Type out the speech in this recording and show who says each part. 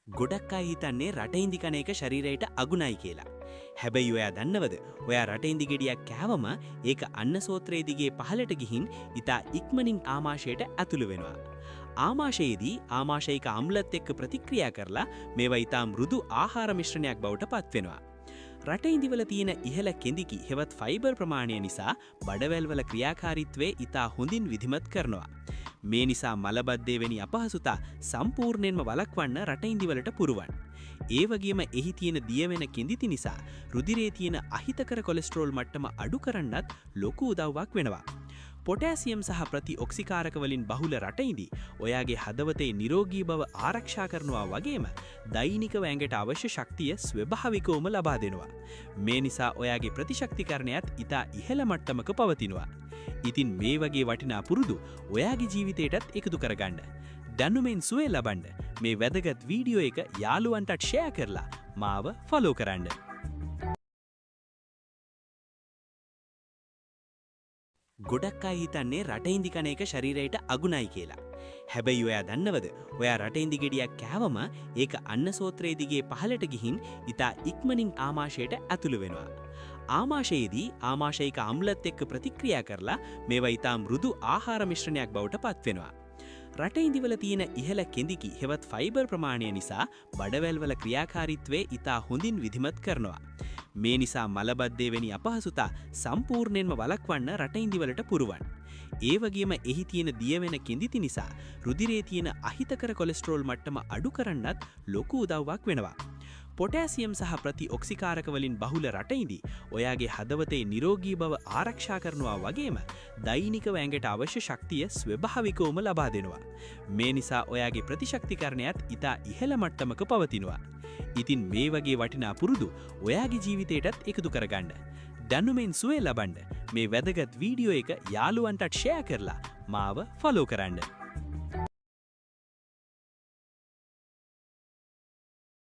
Speaker 1: ගොඩක් අය හිතන්නේ රටඉඳි කන එක ශරීරයට අගුණයි කියලා. හැබැයි ඔයා දන්නවද? ඔයා රටඉඳි ගෙඩියක් කෑවම ඒක අන්න සෝත්‍රයේ දිගේ පහළට ගිහින් ඉතා ඉක්මනින් ආමාශයට ඇතුළු වෙනවා. ආමාශයේදී ආමාශයික අම්ලත් එක්ක ප්‍රතික්‍රියා කරලා මේවා ඉතා මෘදු ආහාර මිශ්‍රණයක් බවට පත් වෙනවා. රටඉඳිවල තියෙන ඉහළ කෙඳිකි හෙවත් ෆයිබර් ප්‍රමාණය නිසා බඩවැල්වල ක්‍රියාකාරීත්වය ඉතා හොඳින් විධිමත් කරනවා. මේ නිසා මලබද්ධය වැනි අපහසුතා සම්පූර්ණයෙන්ම වළක්වන්න රටඉඳිවලට පුරුවන්. ඒ වගේම එහි තියෙන දියවෙන කෙඳිති නිසා රුධිරයේ තියෙන අහිතකර කොලෙස්ටරෝල් මට්ටම අඩු කරන්නත් ලොකු උදව්වක් වෙනවා. පොටෑසියම් සහ ප්‍රතිඔක්සිකාරක වලින් බහුල රටඉඳි ඔයාගේ හදවතේ නිරෝගී බව ආරක්ෂා කරනවා වගේම දෛනිකව ඇඟට අවශ්‍ය ශක්තිය ස්වභාවිකවම ලබා දෙනවා. මේ නිසා ඔයාගේ ප්‍රතිශක්තිකරණයත් ඉතා ඉහළ මට්ටමක පවතිනවා. ඉතින් මේ වගේ වටිනා පුරුදු ඔයාගේ ජීවිතයටත් එකතු කරගන්න. දැනුමෙන් සුවය ලබන්න මේ වැදගත් වීඩියෝ එක යාළුවන්ටත් ෂෙයා කරලා මාව ෆලෝ කරන්න. ගොඩක් අය හිතන්නේ රටඉඳි කන එක ශරීරයට අගුණයි කියලා. හැබැයි ඔයා දන්නවද? ඔයා රටඉඳි ගෙඩියක් කෑවම ඒක අන්න සෝත්‍රයේ දිගේ පහළට ගිහින් ඉතා ඉක්මනින් ආමාශයට ඇතුළු වෙනවා. ආමාශයේදී ආමාශයික අම්ලත් එක්ක ප්‍රතික්‍රියා කරලා මේවා ඉතා මෘදු ආහාර මිශ්‍රණයක් බවට පත් වෙනවා. රටඉඳිවල තියෙන ඉහළ කෙඳිකි හෙවත් ෆයිබර් ප්‍රමාණය නිසා බඩවැල්වල ක්‍රියාකාරීත්වය ඉතා හොඳින් විධිමත් කරනවා. මේ නිසා මලබද්ධය වැනි අපහසුතා සම්පූර්ණයෙන්ම වළක්වන්න රටඉඳිවලට පුරුවන්. ඒ වගේම එහි තියෙන දියවෙන කෙඳිති නිසා රුධිරයේ තියෙන අහිතකර කොලෙස්ටරෝල් මට්ටම අඩු කරන්නත් ලොකු උදව්වක් වෙනවා. පොටෑසියම් සහ ප්‍රතිඔක්සිකාරක වලින් බහුල රටඉඳි ඔයාගේ හදවතේ නිරෝගී බව ආරක්ෂා කරනවා වගේම දෛනිකව ඇඟට අවශ්‍ය ශක්තිය ස්වභාවිකවම ලබා දෙනවා. මේ නිසා ඔයාගේ ප්‍රතිශක්තිකරණයත් ඉතා ඉහළ මට්ටමක පවතිනවා. ඉතින් මේ වගේ වටිනා පුරුදු ඔයාගේ ජීවිතයටත් එකතු කරගන්න. දැනුමෙන් සුවය ලබන්න මේ වැදගත් වීඩියෝ එක යාළුවන්ටත් ෂෙයා කරලා මාව ෆලෝ කරන්න.